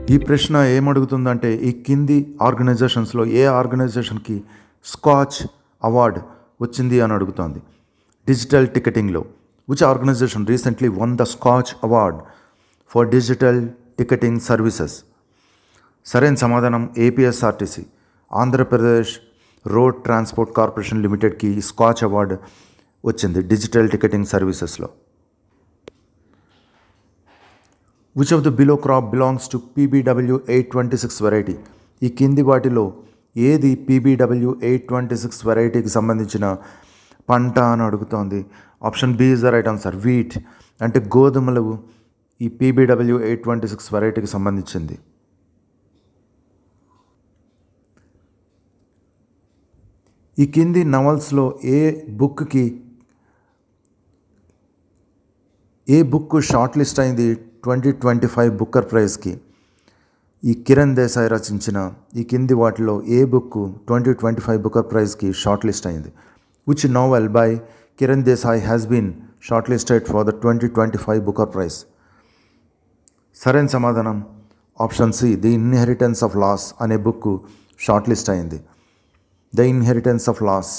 ఈ ప్రశ్న ఏమడుగుతుందంటే, ఈ కింది ఆర్గనైజేషన్స్లో ఏ ఆర్గనైజేషన్కి స్కాచ్ అవార్డ్ వచ్చింది అని అడుగుతోంది. Digital టికెటింగ్లో which organisation recently one the scotch award for digital ticketing services? సరైన సమాధానం APSRTC. Andhra Pradesh road transport corporation లిమిటెడ్కి స్కాచ్ అవార్డు వచ్చింది డిజిటల్ టికెటింగ్ సర్వీసెస్లో. Which of the below crop belongs to PBW 826 variety? ఈ కింది వాటిలో ఏది పీబీడబ్ల్యూ 826 వెరైటీకి సంబంధించిన పంట అని అడుగుతోంది. Option B is the right answer. Wheat అంటే గోధుమలు ఈ పీబీడబ్ల్యూ 826 వెరైటీకి సంబంధించింది. ఈ కింది నవల్స్లో ఏ బుక్ షార్ట్ లిస్ట్ అయింది 2025 బుక్కర్ ప్రైజ్కి? ఈ కిరణ్ దేశాయ్ రచించిన ఈ కింది వాటిలో ఏ బుక్ 2025 బుక్కర్ ప్రైజ్కి షార్ట్ లిస్ట్ అయింది? Which novel by Kiran Desai has been short listed for the 2025 Booker prize? సరైన సమాధానం option C. The inheritance of loss అనే బుక్ షార్ట్ లిస్ట్ అయింది. The inheritance of loss